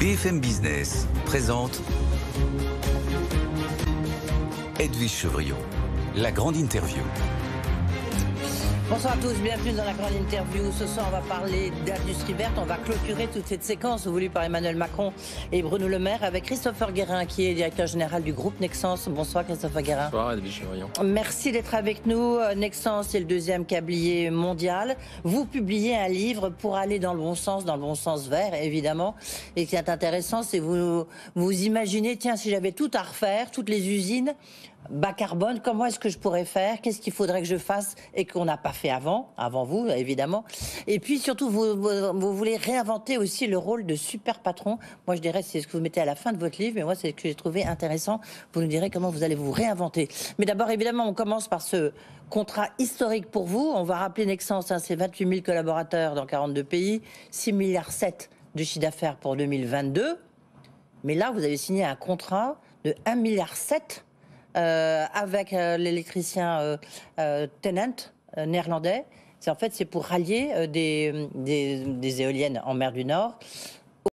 BFM Business présente Edwige Chevrillon, la grande interview. Bonsoir à tous, bienvenue dans la grande interview. Ce soir, on va parler d'industrie verte. On va clôturer toute cette séquence voulue par Emmanuel Macron et Bruno Le Maire avec Christopher Guérin, qui est directeur général du groupe Nexans. Bonsoir Christopher Guérin. Bonsoir Edwige Chevrillon. Merci d'être avec nous. Nexans est le deuxième câblier mondial. Vous publiez un livre pour aller dans le bon sens vert, évidemment. Et ce qui est intéressant, c'est vous imaginez, tiens, si j'avais tout à refaire, toutes les usines bas carbone, comment est-ce que je pourrais faire? Qu'est-ce qu'il faudrait que je fasse et qu'on n'a pas fait avant vous, évidemment. Et puis surtout, vous voulez réinventer aussi le rôle de super patron. Moi, je dirais, c'est ce que vous mettez à la fin de votre livre, mais moi, c'est ce que j'ai trouvé intéressant. Vous nous direz comment vous allez vous réinventer. Mais d'abord, évidemment, on commence par ce contrat historique pour vous. On va rappeler Nexans, c'est 28 000 collaborateurs dans 42 pays, 6,7 milliards de chiffre d'affaires pour 2022. Mais là, vous avez signé un contrat de 1,7 milliard avec l'électricien Tenant néerlandais. C'est pour rallier des éoliennes en mer du Nord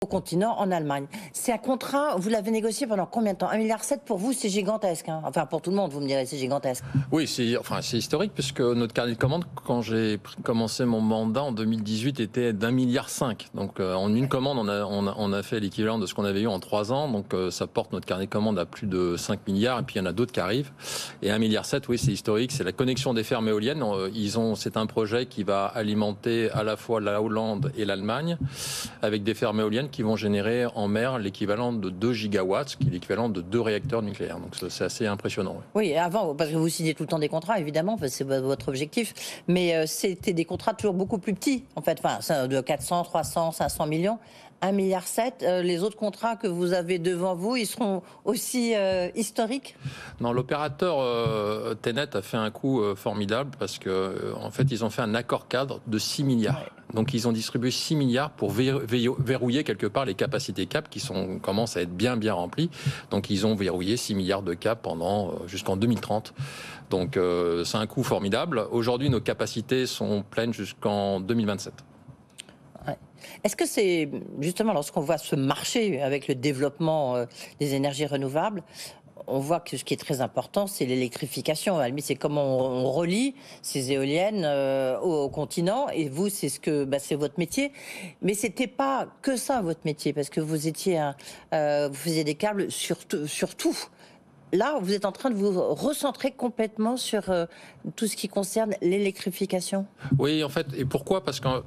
au continent, en Allemagne. C'est un contrat, vous l'avez négocié pendant combien de temps? 1,7 milliard pour vous, c'est gigantesque. Hein. Enfin, pour tout le monde, vous me direz, c'est gigantesque. Oui, c'est historique, puisque notre carnet de commandes, quand j'ai commencé mon mandat en 2018, était d'1,5 milliard. Donc, en une commande, on a fait l'équivalent de ce qu'on avait eu en 3 ans. Donc, ça porte notre carnet de commandes à plus de 5 milliards. Et puis, il y en a d'autres qui arrivent. Et 1,7 milliard, oui, c'est historique. C'est la connexion des fermes éoliennes. C'est un projet qui va alimenter à la fois la Hollande et l'Allemagne, avec des fermes éoliennes qui vont générer en mer l'équivalent de 2 gigawatts, qui est l'équivalent de 2 réacteurs nucléaires. Donc c'est assez impressionnant. Oui, avant, parce que vous signez tout le temps des contrats, évidemment, parce que c'est votre objectif, mais c'était des contrats toujours beaucoup plus petits, en fait, de 400, 300, 500 millions. 1,7 milliard, les autres contrats que vous avez devant vous, ils seront aussi historiques? Non, l'opérateur Tennet a fait un coup formidable parce que en fait, ils ont fait un accord cadre de 6 milliards. Ouais. Donc, ils ont distribué 6 milliards pour verrouiller quelque part les capacités cap qui commencent à être bien remplies. Donc, ils ont verrouillé 6 milliards de cap jusqu'en 2030. Donc, c'est un coup formidable. Aujourd'hui, nos capacités sont pleines jusqu'en 2027. Est-ce que c'est justement lorsqu'on voit ce marché avec le développement des énergies renouvelables, on voit que ce qui est très important, c'est l'électrification. À la limite, c'est comment on relie ces éoliennes au continent. Et vous, c'est c'est votre métier. Mais c'était pas que ça votre métier, parce que vous faisiez des câbles sur tout. Là, vous êtes en train de vous recentrer complètement sur tout ce qui concerne l'électrification. Oui, en fait. Et pourquoi? Parce qu'on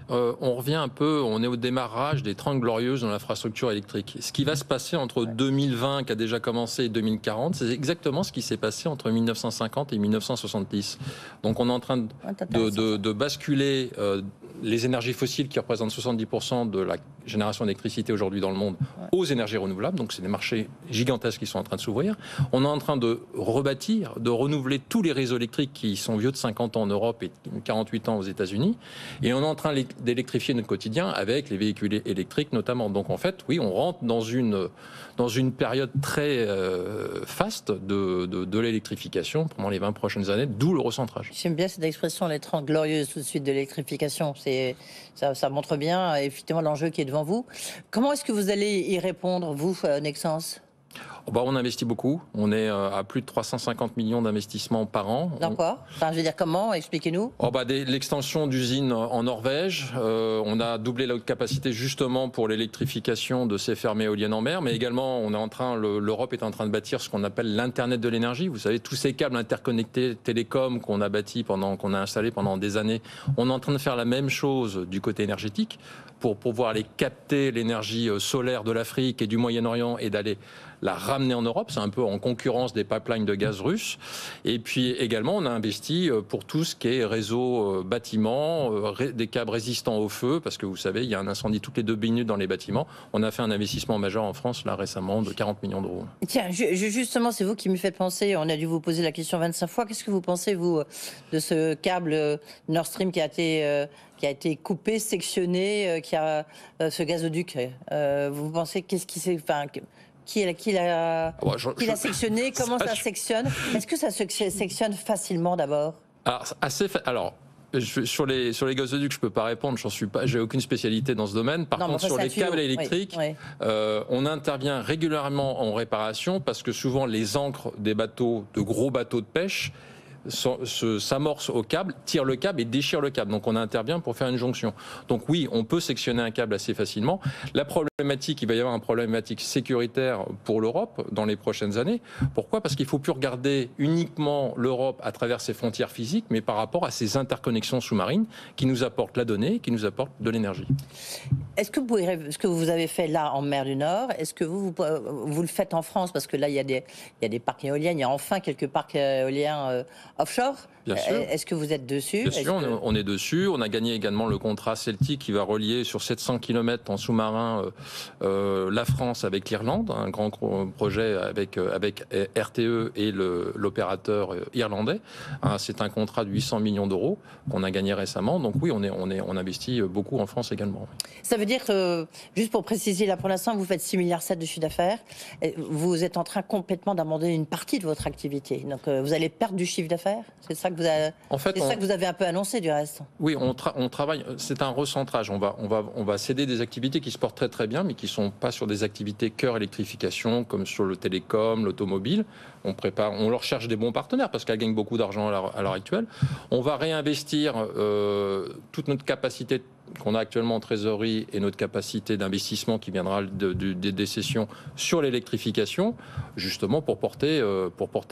revient un peu, on est au démarrage des 30 glorieuses dans l'infrastructure électrique. Ce qui va se passer entre 2020, qui a déjà commencé, et 2040, c'est exactement ce qui s'est passé entre 1950 et 1970. Donc on est en train de basculer les énergies fossiles qui représentent 70% de la génération d'électricité aujourd'hui dans le monde aux énergies renouvelables. Donc c'est des marchés gigantesques qui sont en train de s'ouvrir. On est en train de rebâtir, de renouveler tous les réseaux électriques qui sont vieux de 50 ans en Europe et 48 ans aux États-Unis. Et on est en train d'électrifier notre quotidien avec les véhicules électriques notamment. Donc en fait, oui, on rentre dans une période très faste de l'électrification pendant les 20 prochaines années, d'où le recentrage. J'aime bien cette expression, les 30 glorieuses tout de suite de l'électrification. Ça montre bien effectivement l'enjeu qui est devant vous. Comment est-ce que vous allez y répondre, vous, Nexans ? On investit beaucoup. On est à plus de 350 millions d'investissements par an. Dans quoi? Je veux dire, comment? Expliquez-nous. L'extension d'usines en Norvège. On a doublé la capacité justement pour l'électrification de ces fermes éoliennes en mer. Mais également, l'Europe est en train de bâtir ce qu'on appelle l'Internet de l'énergie. Vous savez, tous ces câbles interconnectés télécoms qu'on a bâtis qu'on a installés pendant des années. On est en train de faire la même chose du côté énergétique pour pouvoir aller capter l'énergie solaire de l'Afrique et du Moyen-Orient et d'aller la ramener en Europe. C'est un peu en concurrence des pipelines de gaz russes. Et puis également, on a investi pour tout ce qui est réseau bâtiment, des câbles résistants au feu, parce que vous savez, il y a un incendie toutes les 2 minutes dans les bâtiments. On a fait un investissement majeur en France, là, récemment, de 40 millions d'euros. Tiens, justement, c'est vous qui me faites penser, on a dû vous poser la question 25 fois, qu'est-ce que vous pensez, vous, de ce câble Nord Stream qui a été coupé, sectionné, qui a ce gazoduc vous pensez, qu'est-ce qui s'est... Qui l'a sectionné? Comment ça sectionne? Est-ce que ça se sectionne facilement d'abord? Alors, Sur les gazoducs, je peux pas répondre. J'ai aucune spécialité dans ce domaine. Par contre, sur les câbles électriques, on intervient régulièrement en réparation parce que souvent les ancres des bateaux, de gros bateaux de pêche, s'amorce au câble, tire le câble et déchire le câble. Donc on intervient pour faire une jonction. Donc oui, on peut sectionner un câble assez facilement. La problématique, il va y avoir une problématique sécuritaire pour l'Europe dans les prochaines années. Pourquoi ? Parce qu'il ne faut plus regarder uniquement l'Europe à travers ses frontières physiques, mais par rapport à ses interconnexions sous-marines qui nous apportent la donnée, qui nous apportent de l'énergie. Est-ce que ce que vous avez fait là en mer du Nord, est-ce que vous le faites en France ? Parce que là, il y a des parcs éoliens, il y a enfin quelques parcs éoliens offshore. Bien sûr. Est-ce que vous êtes dessus ? Bien sûr, on est dessus. On a gagné également le contrat Celtic qui va relier sur 700 km en sous-marin la France avec l'Irlande, un grand projet avec RTE et l'opérateur irlandais. C'est un contrat de 800 millions d'euros qu'on a gagné récemment. Donc oui, on investit beaucoup en France également. Ça veut dire que, juste pour préciser, là pour l'instant, vous faites 6,7 milliards de chiffre d'affaires. Vous êtes en train complètement d'abandonner une partie de votre activité. Donc vous allez perdre du chiffre d'affaires ? C'est ça que vous avez un peu annoncé du reste. Oui, on travaille. C'est un recentrage. On va céder des activités qui se portent très très bien, mais qui sont pas sur des activités cœur électrification comme sur le télécom, l'automobile. On leur cherche des bons partenaires parce qu'elles gagnent beaucoup d'argent à l'heure actuelle. On va réinvestir toute notre capacité qu'on a actuellement en trésorerie et notre capacité d'investissement qui viendra des cessions sur l'électrification, justement pour porter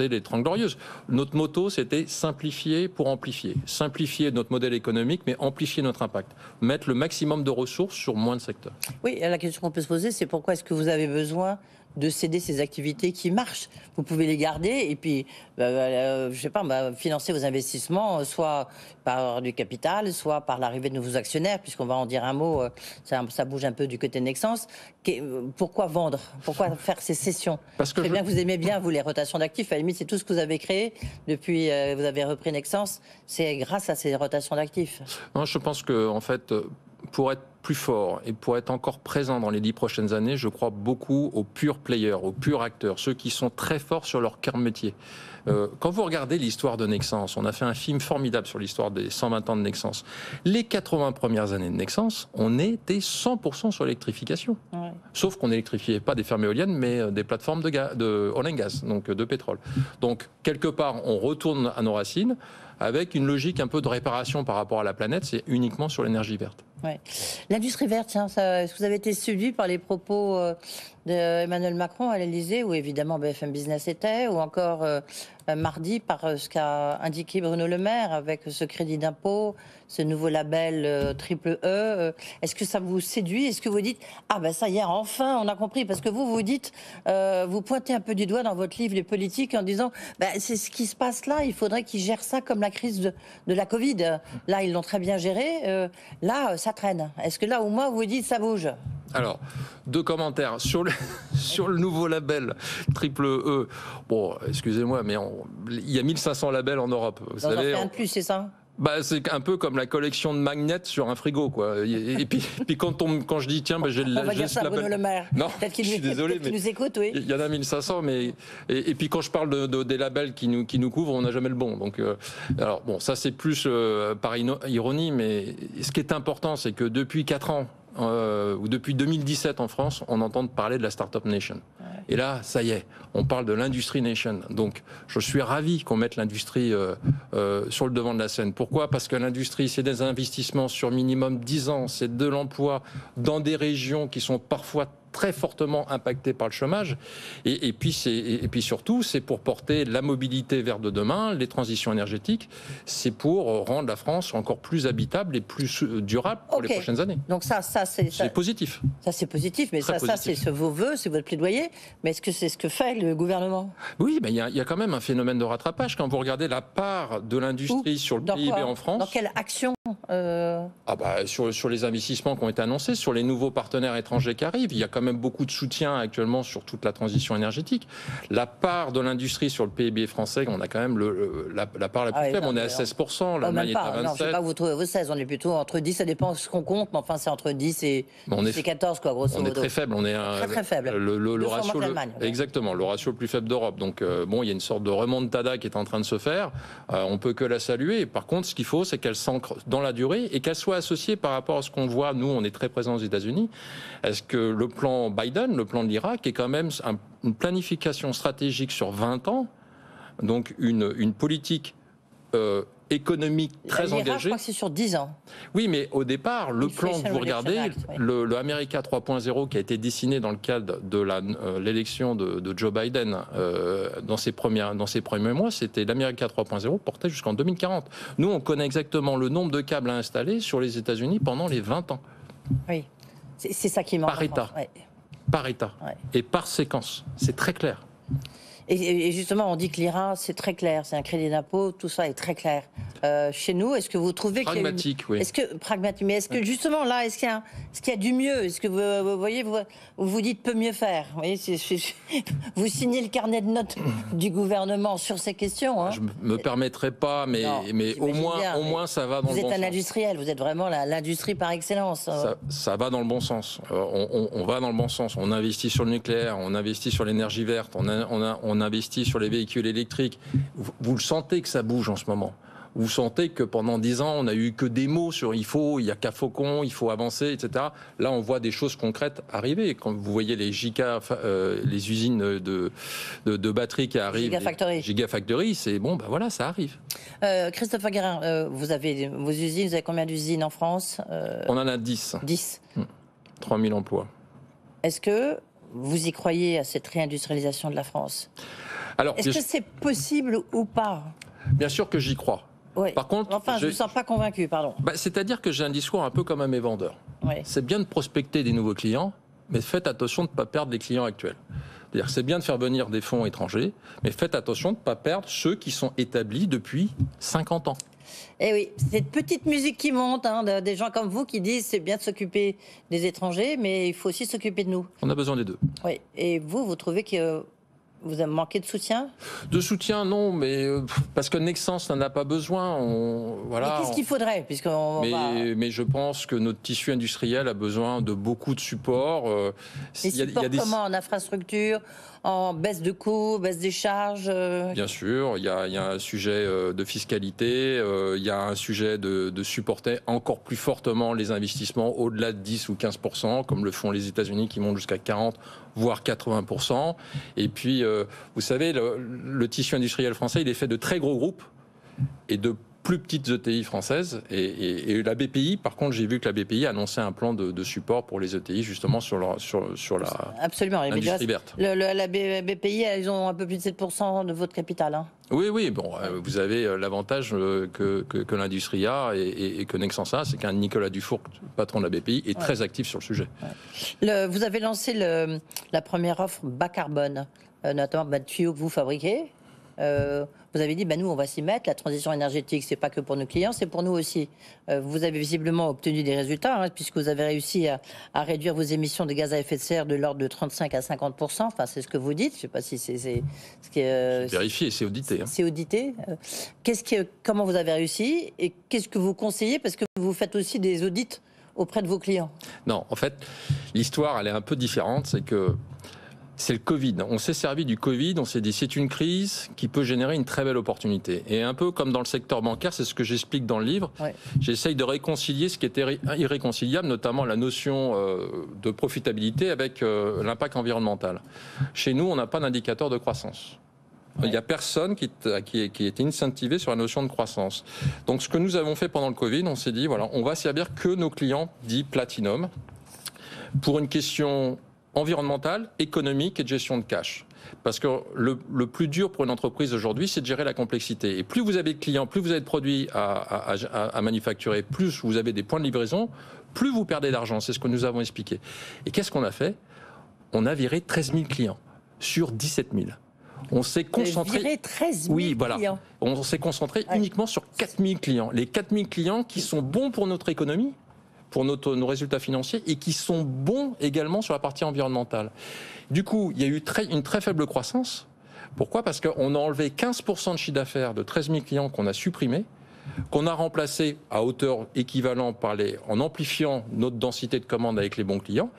les 30 glorieuses. Notre motto, c'était simplifier pour amplifier. Simplifier notre modèle économique, mais amplifier notre impact. Mettre le maximum de ressources sur moins de secteurs. Oui, la question qu'on peut se poser, c'est pourquoi est-ce que vous avez besoin de céder ces activités qui marchent. Vous pouvez les garder et puis, je sais pas, financer vos investissements, soit par du capital, soit par l'arrivée de nouveaux actionnaires, puisqu'on va en dire un mot, ça bouge un peu du côté de Nexans. Pourquoi vendre ? Pourquoi faire ces cessions ? Parce que bien que vous aimez bien, vous, les rotations d'actifs, à la limite, c'est tout ce que vous avez créé depuis vous avez repris Nexans, c'est grâce à ces rotations d'actifs. Non, je pense que, en fait, pour être plus fort et pour être encore présent dans les 10 prochaines années, je crois beaucoup aux purs players, aux purs acteurs, ceux qui sont très forts sur leur cœur de métier. Quand vous regardez l'histoire de Nexans, on a fait un film formidable sur l'histoire des 120 ans de Nexans. Les 80 premières années de Nexans, on était 100% sur l'électrification. Ouais. Sauf qu'on n'électrifiait pas des fermes éoliennes, mais des plateformes de oil and gas, donc de pétrole. Donc, quelque part, on retourne à nos racines avec une logique un peu de réparation par rapport à la planète, c'est uniquement sur l'énergie verte. Ouais. L'industrie verte, tiens, est-ce que vous avez été séduit par les propos d'Emmanuel Macron à l'Elysée, où évidemment BFM Business était, ou encore mardi par ce qu'a indiqué Bruno Le Maire avec ce crédit d'impôt, ce nouveau label triple E. Est-ce que ça vous séduit ? Est-ce que vous dites ah ben ça y est, enfin on a compris ? Parce que vous dites, vous pointez un peu du doigt dans votre livre les politiques en disant c'est ce qui se passe là, il faudrait qu'ils gèrent ça comme la crise de la Covid. Là ils l'ont très bien géré, là ça traîne. Est-ce que là au moins vous dites ça bouge ? Alors, 2 commentaires. Sur le nouveau label triple E, bon, excusez-moi, mais il y a 1500 labels en Europe. Vous savez, un de plus, c'est ça ? C'est un peu comme la collection de magnets sur un frigo, quoi. Et puis quand je dis, tiens, j'ai le label... On va dire ça à Bruno Le Maire. Non, peut-être qu'il je suis désolé, mais nous écoute, oui. Il y en a 1500, mais... Et puis quand je parle des labels qui nous couvrent, on n'a jamais le bon. Donc, alors, bon, ça c'est plus par ironie, mais ce qui est important, c'est que depuis 4 ans, ou depuis 2017 en France, on entend parler de la Startup Nation. Ouais. Et là, ça y est, on parle de l'Industry Nation. Donc, je suis ravi qu'on mette l'industrie sur le devant de la scène. Pourquoi ? Parce que l'industrie, c'est des investissements sur minimum 10 ans, c'est de l'emploi dans des régions qui sont parfois très fortement impacté par le chômage. Et puis surtout, c'est pour porter la mobilité vers de demain, les transitions énergétiques. C'est pour rendre la France encore plus habitable et plus durable pour les prochaines années. Donc ça c'est positif. Ça, c'est positif, mais ça c'est vos vœux, c'est votre plaidoyer. Mais est-ce que c'est ce que fait le gouvernement ? Oui, mais il y a quand même un phénomène de rattrapage. Quand vous regardez la part de l'industrie sur le PIB en France... Dans quelle action sur les investissements qui ont été annoncés, sur les nouveaux partenaires étrangers qui arrivent, il y a quand quand même beaucoup de soutien actuellement sur toute la transition énergétique. La part de l'industrie sur le PIB français, on a quand même la part la plus faible. On est à 16%, l'Allemagne est à 27%. Non, je ne sais pas vous trouver vos 16, on est plutôt entre 10, ça dépend ce qu'on compte, mais enfin c'est entre 10 et 14, quoi, grosso modo. On est très faible. On est très faible. Le ratio, exactement, le ratio le plus faible d'Europe. Donc bon, il y a une sorte de remontada qui est en train de se faire. On peut que la saluer. Par contre, ce qu'il faut, c'est qu'elle s'ancre dans la durée et qu'elle soit associée par rapport à ce qu'on voit. Nous, on est très présents aux États-Unis. Est-ce que le plan Biden, le plan de l'Irak, est quand même une planification stratégique sur 20 ans, donc une politique économique très engagée. Je crois que c'est sur 10 ans. Oui, mais au départ, le plan que vous regardez, le America 3.0 qui a été dessiné dans le cadre de l'élection de Joe Biden dans ses premiers mois, c'était l'America 3.0 porté jusqu'en 2040. Nous, on connaît exactement le nombre de câbles à installer sur les États-Unis pendant les 20 ans. Oui, c'est ça qui manque. Par État. Par État. Et par séquence. C'est très clair. Et justement, on dit que l'IRA, c'est très clair, c'est un crédit d'impôt, tout ça est très clair. Chez nous, est-ce que vous trouvez qu'il y a pragmatique, oui. Pragmatique, mais est-ce que justement là, est-ce qu'il y a du mieux? Est-ce que vous voyez, vous dites peut mieux faire? Vous voyez, vous signez le carnet de notes du gouvernement sur ces questions. Hein. Je me permettrai pas, mais au moins ça va dans le bon sens. Vous êtes un industriel, vous êtes vraiment l'industrie par excellence. Ça va dans le bon sens. On va dans le bon sens. On investit sur le nucléaire, on investit sur l'énergie verte, on investit sur les véhicules électriques. Vous le sentez que ça bouge en ce moment. Vous sentez que pendant 10 ans, on n'a eu que des mots sur il y a qu'à Faucon, il faut avancer, etc. Là, on voit des choses concrètes arriver. Quand vous voyez les les usines de batteries qui arrivent, Gigafactory, c'est bon, ben voilà, ça arrive. Christophe Guérin, vous avez vos usines, vous avez combien d'usines en France? On en a 10. 10. 3000 emplois. Est-ce que vous y croyez à cette réindustrialisation de la France? Est-ce que c'est possible ou pas? Bien sûr que j'y crois. Oui. Par contre, je ne me sens pas convaincu, pardon. C'est-à-dire que j'ai un discours un peu comme à mes vendeurs. Oui. C'est bien de prospecter des nouveaux clients, mais faites attention de ne pas perdre les clients actuels. C'est-à-dire que c'est bien de faire venir des fonds étrangers, mais faites attention de ne pas perdre ceux qui sont établis depuis 50 ans. Eh oui, cette petite musique qui monte, des gens comme vous qui disent c'est bien de s'occuper des étrangers, mais il faut aussi s'occuper de nous. On a besoin des deux. Oui. Et vous trouvez que vous avez manqué de soutien? De soutien, non, mais parce que Nexans n'en a pas besoin. Voilà, mais qu'est-ce qu'il faudrait mais je pense que notre tissu industriel a besoin de beaucoup de support. Il y a des comment en infrastructure, en baisse de coûts, baisse des charges Bien sûr, il y a un sujet de fiscalité, il y a un sujet de supporter encore plus fortement les investissements au-delà de 10 ou 15%, comme le font les États-Unis qui montent jusqu'à 40, voire 80%. Et puis, vous savez, le tissu industriel français, il est fait de très gros groupes et de plus petites ETI françaises. Et la BPI, par contre, j'ai vu que la BPI annonçait un plan de support pour les ETI, justement, sur l'industrie verte. La BPI, ils ont un peu plus de 7% de votre capital. Hein. Oui, bon, vous avez l'avantage que l'industrie a et que Nexans a, c'est qu'un Nicolas Dufour, patron de la BPI, est très actif sur le sujet. Vous avez lancé la première offre bas carbone, notamment de tuyaux que vous fabriquez. Vous avez dit, nous, on va s'y mettre. La transition énergétique, c'est pas que pour nos clients, c'est pour nous aussi. Vous avez visiblement obtenu des résultats, puisque vous avez réussi à réduire vos émissions de gaz à effet de serre de l'ordre de 35 à 50%. Enfin, c'est ce que vous dites. Je ne sais pas si c'est ce qui est vérifié, c'est audité. C'est audité. Comment vous avez réussi et qu'est-ce que vous conseillez? Parce que vous faites aussi des audits auprès de vos clients. Non, en fait, l'histoire, elle est un peu différente. C'est que c'est le Covid. On s'est servi du Covid, on s'est dit c'est une crise qui peut générer une très belle opportunité. Et un peu comme dans le secteur bancaire, c'est ce que j'explique dans le livre, j'essaye de réconcilier ce qui était irréconciliable, notamment la notion de profitabilité avec l'impact environnemental. Chez nous, on n'a pas d'indicateur de croissance. Il n'y a personne qui est incentivé sur la notion de croissance. Donc ce que nous avons fait pendant le Covid, on s'est dit, voilà, on va servir que nos clients dits Platinum pour une question environnementale, économique et de gestion de cash. Parce que le plus dur pour une entreprise aujourd'hui, c'est de gérer la complexité. Et plus vous avez de clients, plus vous avez de produits à manufacturer, plus vous avez des points de livraison, plus vous perdez d'argent. C'est ce que nous avons expliqué. Et qu'est-ce qu'on a fait? On a viré 13 000 clients sur 17 000. On s'est concentré. Viré 13 000 clients. On s'est concentré uniquement sur 4 000 clients. Les 4 000 clients qui sont bons pour notre économie, pour nos résultats financiers et qui sont bons également sur la partie environnementale. Du coup, il y a eu une très faible croissance. Pourquoi ? Parce qu'on a enlevé 15% de chiffre d'affaires de 13 000 clients qu'on a supprimés, qu'on a remplacé à hauteur équivalente en amplifiant notre densité de commande avec les bons clients.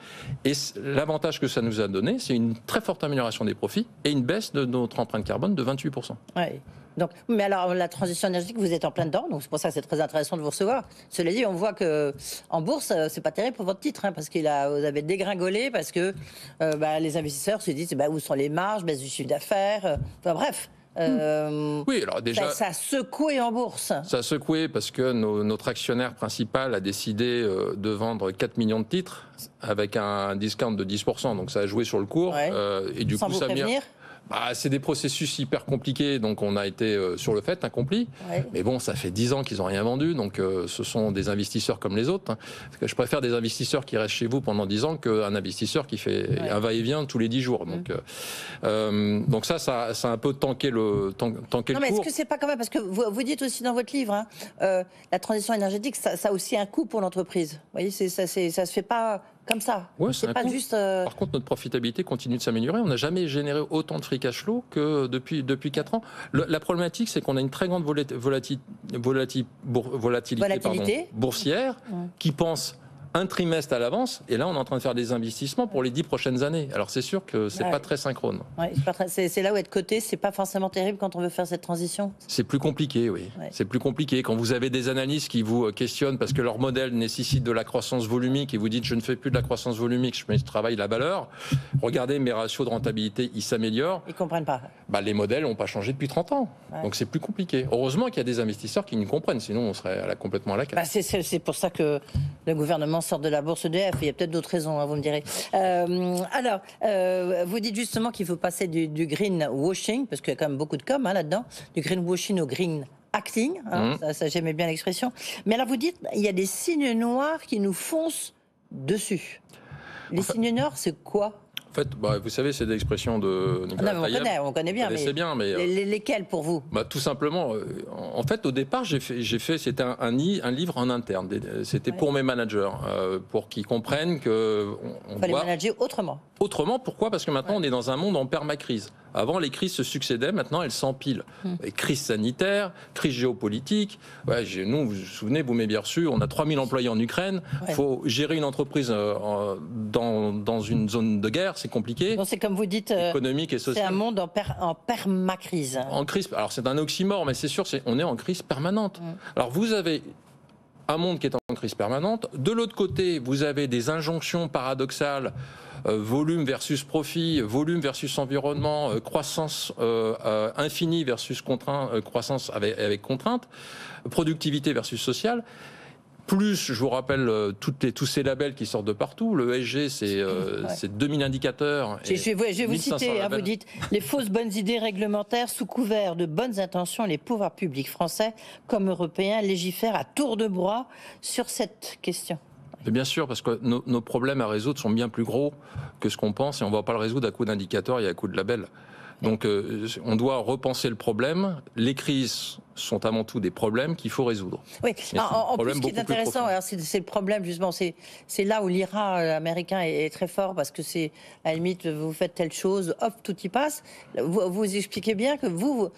Et l'avantage que ça nous a donné, c'est une très forte amélioration des profits et une baisse de notre empreinte carbone de 28%. Ouais. Donc, mais alors, la transition énergétique, vous êtes en plein dedans, donc c'est pour ça que c'est très intéressant de vous recevoir. Cela dit, on voit que en bourse, c'est pas terrible pour votre titre, parce que vous avez dégringolé, parce que les investisseurs se disent où sont les marges, baisse du chiffre d'affaires, enfin bref. Oui, alors déjà, ça a secoué en bourse. Ça a secoué parce que notre actionnaire principal a décidé de vendre 4 millions de titres avec un discount de 10%, donc ça a joué sur le cours. Ouais. Et du Sans coup, vous ça prévenir. C'est des processus hyper compliqués, donc on a été sur le fait accompli. Ouais. Mais bon, ça fait 10 ans qu'ils n'ont rien vendu, donc ce sont des investisseurs comme les autres. Parce que je préfère des investisseurs qui restent chez vous pendant 10 ans qu'un investisseur qui fait un va-et-vient tous les 10 jours. Donc ça a un peu tanké le cours. Non, mais est-ce que c'est pas quand même, parce que vous dites aussi dans votre livre, la transition énergétique, ça a aussi un coût pour l'entreprise. Vous voyez, ça se fait pas comme ça. Ouais, c'est pas juste. Par contre, notre profitabilité continue de s'améliorer. On n'a jamais généré autant de free cash flow que depuis 4 ans. La problématique, c'est qu'on a une très grande volatilité boursière qui pense un trimestre à l'avance, et là on est en train de faire des investissements pour les 10 prochaines années. Alors c'est sûr que c'est pas très synchrone. Ouais, c'est là où être coté, c'est pas forcément terrible quand on veut faire cette transition. C'est plus compliqué, oui. Ouais. C'est plus compliqué quand vous avez des analystes qui vous questionnent parce que leur modèle nécessite de la croissance volumique et vous dites je ne fais plus de la croissance volumique, je travaille la valeur. Regardez, mes ratios de rentabilité, ils s'améliorent. Ils comprennent pas. Les modèles n'ont pas changé depuis 30 ans. Ouais. Donc c'est plus compliqué. Heureusement qu'il y a des investisseurs qui nous comprennent, sinon on serait complètement à la casse. C'est pour ça que le gouvernement sort de la bourse EDF. Il y a peut-être d'autres raisons, vous me direz. Vous dites justement qu'il faut passer du greenwashing, parce qu'il y a quand même beaucoup de com là-dedans, du greenwashing au green acting. Ça j'aimais bien l'expression. Mais alors vous dites, il y a des signes noirs qui nous foncent dessus. Les signes noirs, c'est quoi ? En fait, vous savez, c'est des expressions de Nicolas Taïeb. On connaît bien. Mais lesquelles pour vous ? Tout simplement. En fait, au départ, c'était un livre en interne. C'était pour mes managers, pour qu'ils comprennent que il faut les manager autrement. Autrement, pourquoi ? Parce que maintenant, on est dans un monde en permacrise. Avant, les crises se succédaient, maintenant, elles s'empilent. Crise sanitaire, crise géopolitique. Nous, vous vous souvenez, vous m'avez bien reçu, on a 3000 employés en Ukraine. Il faut gérer une entreprise dans une zone de guerre, c'est compliqué. Donc c'est comme vous dites, économique et social. C'est un monde en permacrise. En crise, alors c'est un oxymore, mais c'est sûr, on est en crise permanente. Alors vous avez un monde qui est en crise permanente. De l'autre côté, vous avez des injonctions paradoxales. Volume versus profit, volume versus environnement, croissance infinie versus croissance avec contrainte, productivité versus sociale. Plus, je vous rappelle, tous ces labels qui sortent de partout. Le ESG, c'est 2000 indicateurs. Je vais vous citer, vous dites « Les fausses bonnes idées réglementaires sous couvert de bonnes intentions, les pouvoirs publics français comme européens légifèrent à tour de bras sur cette question ». Mais bien sûr, parce que nos problèmes à résoudre sont bien plus gros que ce qu'on pense et on ne va pas le résoudre à coup d'indicateurs et à coup de labels. Donc on doit repenser le problème. Les crises sont avant tout des problèmes qu'il faut résoudre. Oui, en plus ce qui est intéressant, c'est le problème justement, c'est là où l'IRA américain est très fort parce que c'est à la limite vous faites telle chose, hop, tout y passe. Vous expliquez bien que vous,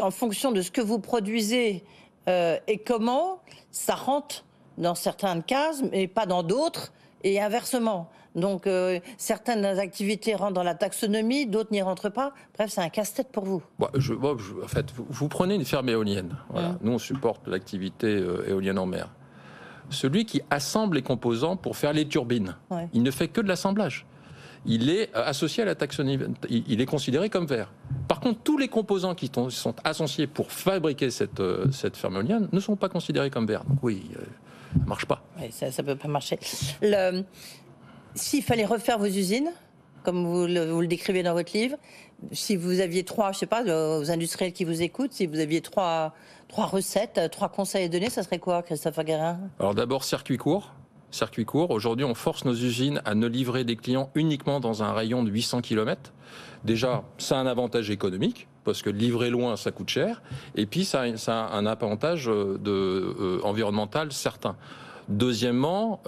en fonction de ce que vous produisez et comment, ça rentre dans certaines cases, mais pas dans d'autres, et inversement. Donc, certaines activités rentrent dans la taxonomie, d'autres n'y rentrent pas. Bref, c'est un casse-tête pour vous. En fait, vous prenez une ferme éolienne. Voilà. Nous, on supporte l'activité éolienne en mer. Celui qui assemble les composants pour faire les turbines, il ne fait que de l'assemblage. Il est associé à la taxonomie, il est considéré comme vert. Par contre, tous les composants qui sont associés pour fabriquer cette ferme éolienne ne sont pas considérés comme verts. Donc oui, ça ne marche pas. Oui, ça ne peut pas marcher. S'il fallait refaire vos usines, comme vous le décrivez dans votre livre, si vous aviez trois, je sais pas, aux industriels qui vous écoutent, si vous aviez trois recettes, 3 conseils à donner, ça serait quoi, Christophe Aguerin ? Alors d'abord, circuit court. Aujourd'hui, on force nos usines à ne livrer des clients uniquement dans un rayon de 800 km. Déjà, ça a un avantage économique, parce que livrer loin, ça coûte cher. Et puis, ça a un avantage environnemental certain. Deuxièmement,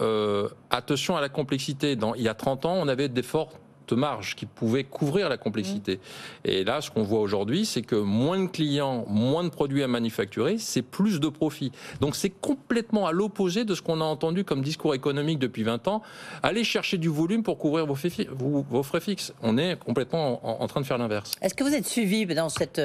attention à la complexité. Il y a 30 ans, on avait des fortes marges qui pouvaient couvrir la complexité. Et là, ce qu'on voit aujourd'hui, c'est que moins de clients, moins de produits à manufacturer, c'est plus de profit. Donc c'est complètement à l'opposé de ce qu'on a entendu comme discours économique depuis 20 ans. Allez chercher du volume pour couvrir vos frais fixes. On est complètement en train de faire l'inverse. Est-ce que vous êtes suivi dans cette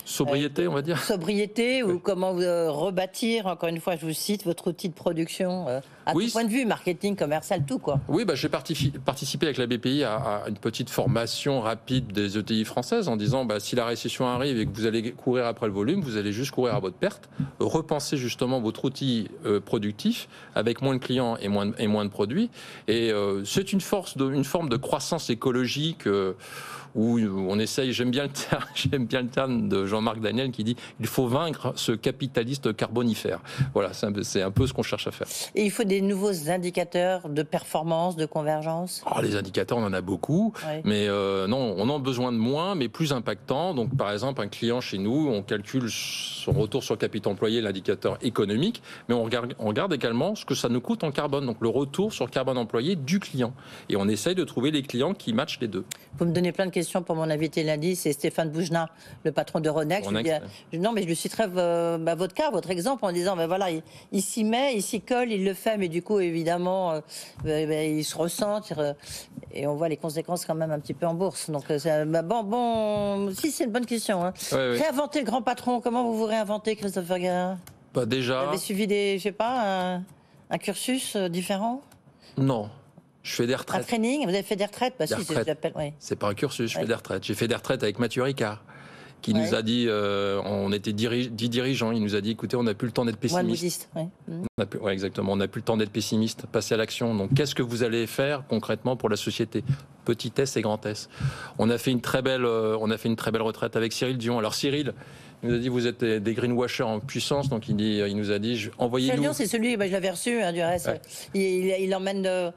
sobriété, on va dire. Sobriété, ou comment rebâtir, encore une fois, je vous cite, votre outil de production à tout point de vue, marketing, commercial, tout quoi. Oui, j'ai participé avec la BPI à une petite formation rapide des ETI françaises en disant si la récession arrive et que vous allez courir après le volume, vous allez juste courir à votre perte. Repensez justement votre outil productif avec moins de clients et moins de produits. Et c'est une forme de croissance écologique. Où on essaye, j'aime bien le terme de Jean-Marc Daniel qui dit il faut vaincre ce capitaliste carbonifère. Voilà, c'est un peu ce qu'on cherche à faire. Et il faut des nouveaux indicateurs de performance, de convergence. Les indicateurs, on en a beaucoup, mais non, on en a besoin de moins, mais plus impactants. Donc, par exemple, un client chez nous, on calcule son retour sur capital employé, l'indicateur économique, mais on regarde également ce que ça nous coûte en carbone, donc le retour sur carbone employé du client. Et on essaye de trouver les clients qui matchent les deux. Vous me donnez plein de questions pour mon invité lundi, c'est Stéphane Boujna, le patron de Ronex. Non, mais je lui citerai votre cas, votre exemple, en disant, voilà, il s'y met, il s'y colle, il le fait, mais du coup, évidemment, il se ressent, et on voit les conséquences quand même un petit peu en bourse. Donc, si, c'est une bonne question. Hein. Réinventer le grand patron, comment vous réinventez, Christopher Guérin? Déjà... Vous avez suivi un cursus différent? Non. Je fais des retraites. Un training? Vous avez fait des retraites? C'est pas un cursus, je fais des retraites. J'ai fait des retraites avec Mathieu Ricard, qui nous a dit, on était 10 dirigeants, il nous a dit, écoutez, on n'a plus le temps d'être pessimiste. Exactement, on n'a plus le temps d'être pessimiste, passer à l'action. Donc, qu'est-ce que vous allez faire concrètement pour la société? Petit S et grand S. On a fait une très belle retraite avec Cyril Dion. Alors Cyril, il nous a dit, vous êtes des greenwashers en puissance, donc il nous a dit, envoyez-nous... Cyril Dion, c'est celui, je l'avais reçu, du reste. Il emmène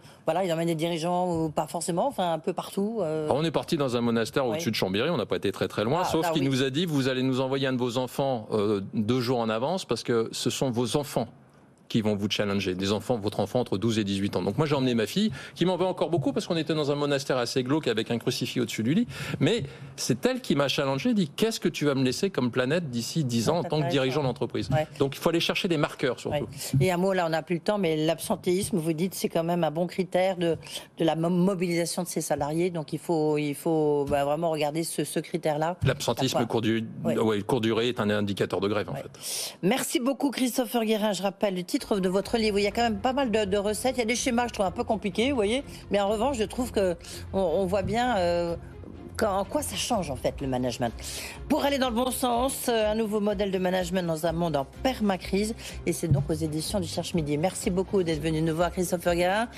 des dirigeants, ou pas forcément, un peu partout. On est parti dans un monastère au-dessus de Chambéry, on n'a pas été très très loin, sauf qu'il nous a dit, vous allez nous envoyer un de vos enfants 2 jours en avance, parce que ce sont vos enfants qui vont vous challenger, votre enfant entre 12 et 18 ans. Donc moi j'ai emmené ma fille, qui m'en veut encore beaucoup parce qu'on était dans un monastère assez glauque avec un crucifix au-dessus du lit, mais c'est elle qui m'a challengé, dit qu'est-ce que tu vas me laisser comme planète d'ici 10 ans en tant que dirigeant d'entreprise. Donc il faut aller chercher des marqueurs surtout. Et un mot, là on n'a plus le temps, mais l'absentéisme, vous dites, c'est quand même un bon critère de la mobilisation de ses salariés, donc il faut vraiment regarder ce critère-là. L'absentéisme court durée est un indicateur de grève en fait. Merci beaucoup Christopher Guérin, je rappelle le titre de votre livre, il y a quand même pas mal de recettes, il y a des schémas que je trouve un peu compliqués, vous voyez, mais en revanche je trouve qu'on voit bien en quoi ça change en fait le management. Pour aller dans le bon sens, un nouveau modèle de management dans un monde en permacrise, et c'est donc aux éditions du Cherche Midi. Merci beaucoup d'être venu nous voir Christopher Guérin.